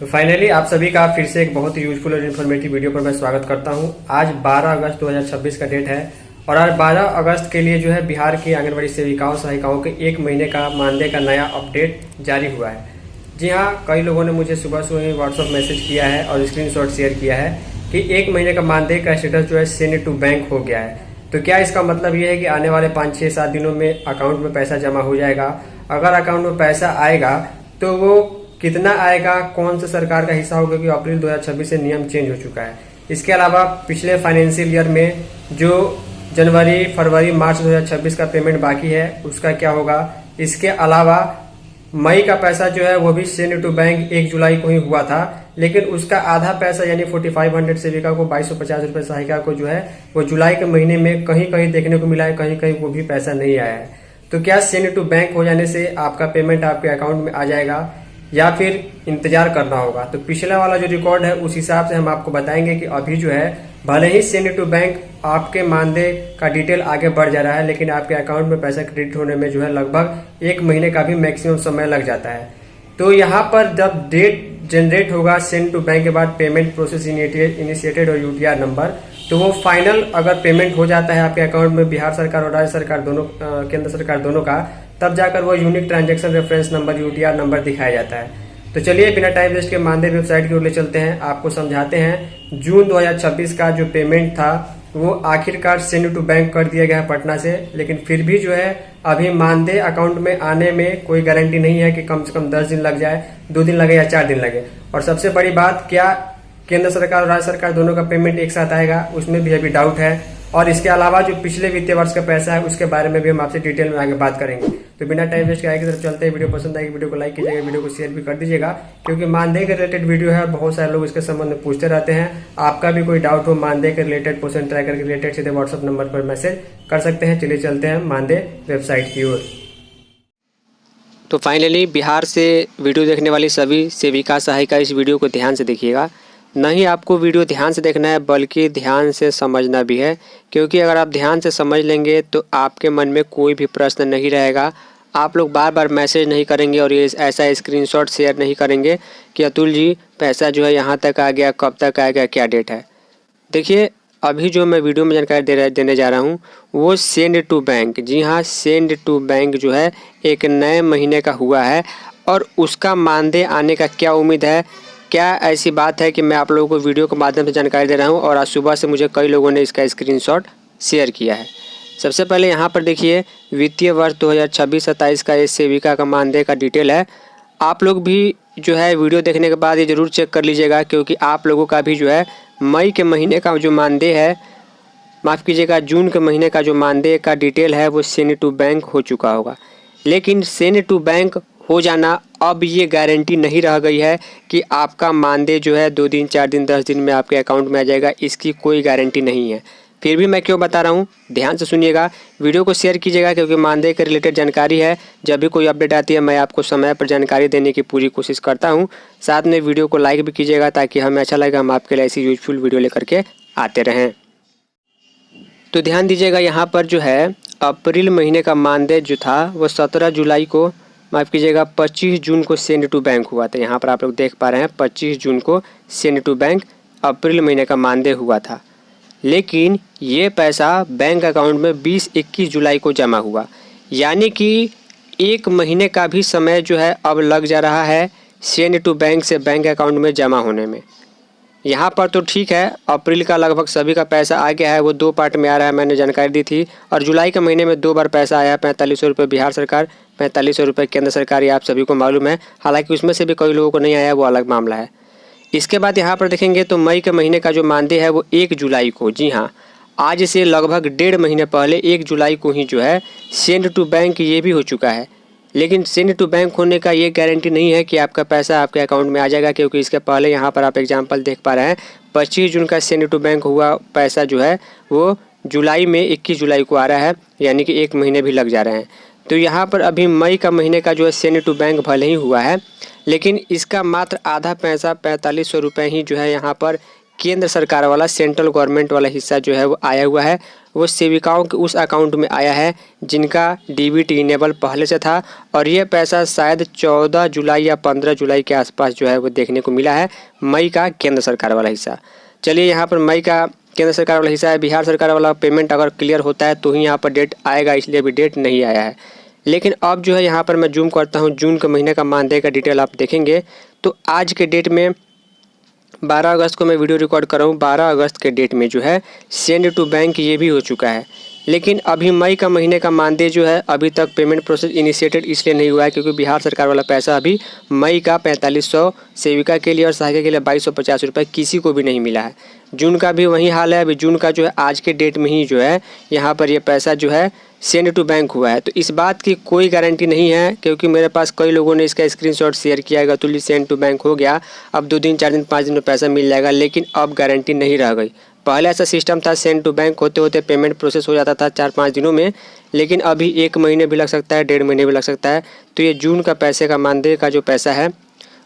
तो फाइनली आप सभी का फिर से एक बहुत ही यूजफुल और इन्फॉर्मेटिव वीडियो पर मैं स्वागत करता हूं। आज 12 अगस्त 2026 का डेट है और आज 12 अगस्त के लिए जो है बिहार की आंगनबाड़ी सेविकाओं सहायिकाओं के एक महीने का मानदेय का नया अपडेट जारी हुआ है। जी हाँ, कई लोगों ने मुझे सुबह सुबह व्हाट्सअप मैसेज किया है और स्क्रीनशॉट शेयर किया है कि एक महीने का मानदेय का स्टेटस जो है सेंड टू बैंक हो गया है। तो क्या इसका मतलब ये है कि आने वाले 5-6-7 दिनों में अकाउंट में पैसा जमा हो जाएगा? अगर अकाउंट में पैसा आएगा तो वो कितना आएगा, कौन सा सरकार का हिस्सा होगा, क्योंकि अप्रैल 2026 से नियम चेंज हो चुका है। इसके अलावा पिछले फाइनेंशियल ईयर में जो जनवरी, फरवरी, मार्च 2026 का पेमेंट बाकी है उसका क्या होगा। इसके अलावा मई का पैसा जो है वो भी सेंड टू बैंक 1 जुलाई को ही हुआ था, लेकिन उसका आधा पैसा यानी 4500 सेविका को 2250 रुपए सहायिका को जो है वो जुलाई के महीने में कहीं कहीं देखने को मिला है, कहीं कहीं वो भी पैसा नहीं आया है। तो क्या सेंड टू बैंक हो जाने से आपका पेमेंट आपके अकाउंट में आ जाएगा या फिर इंतजार करना होगा? तो पिछला वाला जो रिकॉर्ड है उस हिसाब से हम आपको बताएंगे कि अभी जो है भले ही सेंड टू बैंक आपके मानदेय का डिटेल आगे बढ़ जा रहा है, लेकिन आपके अकाउंट में पैसा क्रेडिट होने में जो है लगभग 1 महीने का भी मैक्सिमम समय लग जाता है। तो यहाँ पर जब डेट जनरेट होगा सेंड टू बैंक के बाद पेमेंट प्रोसेस इनिशिएटेड और यूटीआर नंबर, तो वो फाइनल अगर पेमेंट हो जाता है आपके अकाउंट में बिहार सरकार और राज्य सरकार दोनों, केंद्र सरकार दोनों का, तब जाकर वो unique transaction reference number UTR number दिखाया जाता है। तो चलिए बिना टाइम वेस्ट के मानदेय वेबसाइट की ओर ले चलते हैं, आपको समझाते हैं। जून 2026 का जो पेमेंट था वो आखिरकार सेंड टू बैंक कर दिया गया है पटना से, लेकिन फिर भी जो है अभी मानदेय अकाउंट में आने में कोई गारंटी नहीं है कि कम से कम 10 दिन लग जाए, 2 दिन लगे या 4 दिन लगे। और सबसे बड़ी बात, क्या केंद्र सरकार और राज्य सरकार दोनों का पेमेंट एक साथ आएगा, उसमें भी अभी डाउट है। और इसके अलावा जो पिछले वित्तीय वर्ष का पैसा है उसके बारे में भी हम आपसे डिटेल में आगे बात करेंगे। तो बिना टाइम वेस्ट के आगे की तरफ चलते हैं। वीडियो पसंद आएगी वीडियो को लाइक कीजिएगा, वीडियो को शेयर भी कर दीजिएगा, क्योंकि मानदेय के रिलेटेड वीडियो है और बहुत सारे लोग इसके संबंध में पूछते रहते हैं। आपका भी कोई डाउट हो मानदेय के रिलेटेड, पोषण ट्रैकर के रिलेटेड, सीधे व्हाट्सअप नंबर पर मैसेज कर सकते हैं। चलिए चलते हैं मानदेय वेबसाइट की ओर। तो फाइनली बिहार से वीडियो देखने वाली सभी सेविका सहायिका इस वीडियो को ध्यान से देखिएगा। नहीं आपको वीडियो ध्यान से देखना है बल्कि ध्यान से समझना भी है, क्योंकि अगर आप ध्यान से समझ लेंगे तो आपके मन में कोई भी प्रश्न नहीं रहेगा। आप लोग बार बार मैसेज नहीं करेंगे और ये ऐसा स्क्रीनशॉट शेयर नहीं करेंगे कि अतुल जी पैसा जो है यहाँ तक आ गया, कब तक आएगा, क्या डेट है। देखिए अभी जो मैं वीडियो में जानकारी देने जा रहा हूँ वो सेंड टू बैंक, जी हाँ सेंड टू बैंक जो है एक नए महीने का हुआ है और उसका मानदेय आने का क्या उम्मीद है। क्या ऐसी बात है कि मैं आप लोगों को वीडियो के माध्यम से जानकारी दे रहा हूं और आज सुबह से मुझे कई लोगों ने इसका स्क्रीनशॉट शेयर किया है। सबसे पहले यहां पर देखिए वित्तीय वर्ष 2026-27 का इस सेविका का मानदेय का डिटेल है। आप लोग भी जो है वीडियो देखने के बाद ये ज़रूर चेक कर लीजिएगा, क्योंकि आप लोगों का भी जो है मई के महीने का जो मानदेय है, माफ़ कीजिएगा जून के महीने का जो मानदेय का डिटेल है वो सेंड टू बैंक हो चुका होगा। लेकिन सेंड टू बैंक हो जाना अब ये गारंटी नहीं रह गई है कि आपका मानदेय जो है 2 दिन, 4 दिन, 10 दिन में आपके अकाउंट में आ जाएगा, इसकी कोई गारंटी नहीं है। फिर भी मैं क्यों बता रहा हूँ, ध्यान से सुनिएगा, वीडियो को शेयर कीजिएगा, क्योंकि मानदेय के रिलेटेड जानकारी है। जब भी कोई अपडेट आती है मैं आपको समय पर जानकारी देने की पूरी कोशिश करता हूँ। साथ में वीडियो को लाइक भी कीजिएगा ताकि हमें अच्छा लगेगा, हम आपके लिए ऐसी यूजफुल वीडियो लेकर के आते रहें। तो ध्यान दीजिएगा यहाँ पर जो है अप्रैल महीने का मानदेय जो था वो 17 जुलाई को, माफ़ कीजिएगा 25 जून को सेंड टू बैंक हुआ था। यहाँ पर आप लोग देख पा रहे हैं 25 जून को सेंड टू बैंक अप्रैल महीने का मानदेय हुआ था, लेकिन ये पैसा बैंक अकाउंट में 20-21 जुलाई को जमा हुआ। यानी कि 1 महीने का भी समय जो है अब लग जा रहा है सेंड टू बैंक से बैंक अकाउंट में जमा होने में। यहाँ पर तो ठीक है अप्रैल का लगभग सभी का पैसा आ गया है, वो 2 पार्ट में आ रहा है, मैंने जानकारी दी थी। और जुलाई के महीने में 2 बार पैसा आया, 4500 रुपये बिहार सरकार, 4500 रुपये केंद्र सरकार, ये आप सभी को मालूम है। हालांकि उसमें से भी कई लोगों को नहीं आया, वो अलग मामला है। इसके बाद यहाँ पर देखेंगे तो मई के महीने का जो मानदेय है वो 1 जुलाई को, जी हाँ आज से लगभग 1.5 महीने पहले 1 जुलाई को ही जो है सेंड टू बैंक ये भी हो चुका है। लेकिन सेंड टू बैंक होने का ये गारंटी नहीं है कि आपका पैसा आपके अकाउंट में आ जाएगा, क्योंकि इसके पहले यहाँ पर आप एग्जांपल देख पा रहे हैं 25 जून का सेंड टू बैंक हुआ पैसा जो है वो जुलाई में 21 जुलाई को आ रहा है, यानी कि 1 महीने भी लग जा रहे हैं। तो यहाँ पर अभी मई का महीने का जो है सेंड टू बैंक भले ही हुआ है, लेकिन इसका मात्र आधा पैसा 4500 रुपये ही जो है यहाँ पर केंद्र सरकार वाला सेंट्रल गवर्नमेंट वाला हिस्सा जो है वो आया हुआ है, वो सेविकाओं के उस अकाउंट में आया है जिनका डीबीटी इनेबल पहले से था। और ये पैसा शायद 14 जुलाई या 15 जुलाई के आसपास जो है वो देखने को मिला है, मई का केंद्र सरकार वाला हिस्सा। चलिए यहाँ पर मई का केंद्र सरकार वाला हिस्सा है, बिहार सरकार वाला पेमेंट अगर क्लियर होता है तो ही यहाँ पर डेट आएगा, इसलिए अभी डेट नहीं आया है। लेकिन अब जो है यहाँ पर मैं जूम करता हूँ, जून के महीने का मानदेय का डिटेल आप देखेंगे तो आज के डेट में 12 अगस्त को मैं वीडियो रिकॉर्ड कर रहा हूँ। 12 अगस्त के डेट में जो है सेंड टू बैंक ये भी हो चुका है। लेकिन अभी मई का महीने का मानदेय जो है अभी तक पेमेंट प्रोसेस इनिशिएटेड इसलिए नहीं हुआ है क्योंकि बिहार सरकार वाला पैसा अभी मई का 4500 सेविका के लिए और सहायिका के लिए 2250 रुपये किसी को भी नहीं मिला है। जून का भी वही हाल है, अभी जून का जो है आज के डेट में ही जो है यहाँ पर ये पैसा जो है सेंड टू बैंक हुआ है। तो इस बात की कोई गारंटी नहीं है क्योंकि मेरे पास कई लोगों ने इसका स्क्रीनशॉट शेयर किया है, तुल्य सेंड टू बैंक हो गया, अब 2 दिन 4 दिन 5 दिन में पैसा मिल जाएगा, लेकिन अब गारंटी नहीं रह गई। पहले ऐसा सिस्टम था, सेंड टू बैंक होते होते पेमेंट प्रोसेस हो जाता था 4-5 दिनों में, लेकिन अभी 1 महीने भी लग सकता है, 1.5 महीने भी लग सकता है। तो ये जून का पैसे का मानदेय का जो पैसा है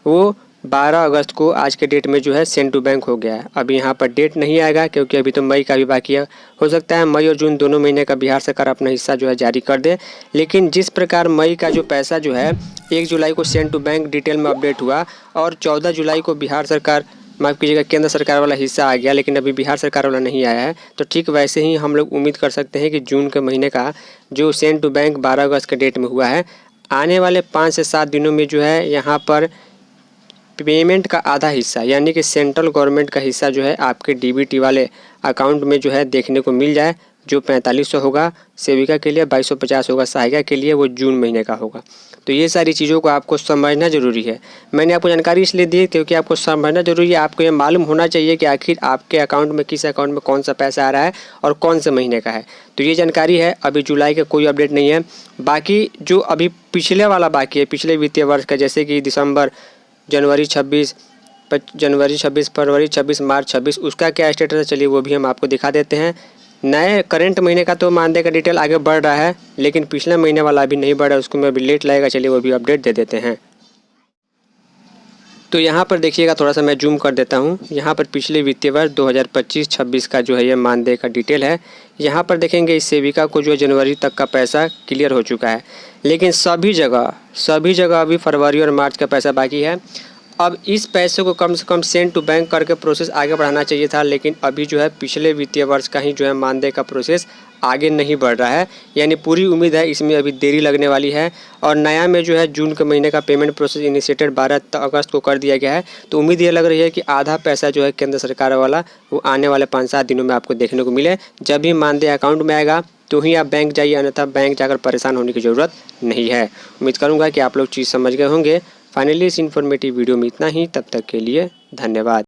वो 12 अगस्त को आज के डेट में जो है सेंड टू बैंक हो गया है। अभी यहाँ पर डेट नहीं आएगा क्योंकि अभी तो मई का भी बाकी है। हो सकता है मई और जून दोनों महीने का बिहार सरकार अपना हिस्सा जो है जारी कर दे। लेकिन जिस प्रकार मई का जो पैसा जो है 1 जुलाई को सेंड टू बैंक डिटेल में अपडेट हुआ और 14 जुलाई को बिहार सरकार, माफ़ कीजिएगा, केंद्र सरकार वाला हिस्सा आ गया, लेकिन अभी बिहार सरकार वाला नहीं आया है, तो ठीक वैसे ही हम लोग उम्मीद कर सकते हैं कि जून के महीने का जो सेंड टू बैंक 12 अगस्त के डेट में हुआ है, आने वाले 5 से 7 दिनों में जो है यहाँ पर पेमेंट का आधा हिस्सा यानी कि सेंट्रल गवर्नमेंट का हिस्सा जो है आपके डीबीटी वाले अकाउंट में जो है देखने को मिल जाए। जो 4500 होगा सेविका के लिए, 2250 होगा सहायिका के लिए, वो जून महीने का होगा। तो ये सारी चीज़ों को आपको समझना ज़रूरी है। मैंने आपको जानकारी इसलिए दी क्योंकि आपको समझना ज़रूरी है, आपको ये मालूम होना चाहिए कि आखिर आपके अकाउंट में किस अकाउंट में कौन सा पैसा आ रहा है और कौन से महीने का है। तो ये जानकारी है। अभी जुलाई का कोई अपडेट नहीं है। बाकी जो अभी पिछले वाला बाकी है, पिछले वित्तीय वर्ष का, जैसे कि दिसंबर, जनवरी 26, फरवरी 26, मार्च 26, उसका क्या स्टेटस है चलिए वो भी हम आपको दिखा देते हैं। नए करंट महीने का तो मानदेय का डिटेल आगे बढ़ रहा है, लेकिन पिछले महीने वाला अभी नहीं बढ़ा है, उसको मैं अभी लेट लगेगा, चलिए वो भी अपडेट दे देते हैं। तो यहाँ पर देखिएगा, थोड़ा सा मैं जूम कर देता हूँ। यहाँ पर पिछले वित्तीय वर्ष 2025-26 का जो है ये मानदेय का डिटेल है। यहाँ पर देखेंगे इस सेविका को जो है जनवरी तक का पैसा क्लियर हो चुका है, लेकिन सभी जगह अभी फरवरी और मार्च का पैसा बाकी है। अब इस पैसे को कम से कम सेंड टू बैंक करके प्रोसेस आगे बढ़ाना चाहिए था, लेकिन अभी जो है पिछले वित्तीय वर्ष का ही जो है मानदेय का प्रोसेस आगे नहीं बढ़ रहा है, यानी पूरी उम्मीद है इसमें अभी देरी लगने वाली है। और नया में जो है जून के महीने का पेमेंट प्रोसेस इनिशिएटेड 12 अगस्त को कर दिया गया है। तो उम्मीद ये लग रही है कि आधा पैसा जो है केंद्र सरकार वाला वो आने वाले 5-7 दिनों में आपको देखने को मिले। जब भी मानदेय अकाउंट में आएगा तो ही आप बैंक जाइए, अन्यथा बैंक जाकर परेशान होने की ज़रूरत नहीं है। उम्मीद करूँगा कि आप लोग चीज़ समझ गए होंगे। फाइनली इस इन्फॉर्मेटिव वीडियो में इतना ही। तब तक के लिए धन्यवाद।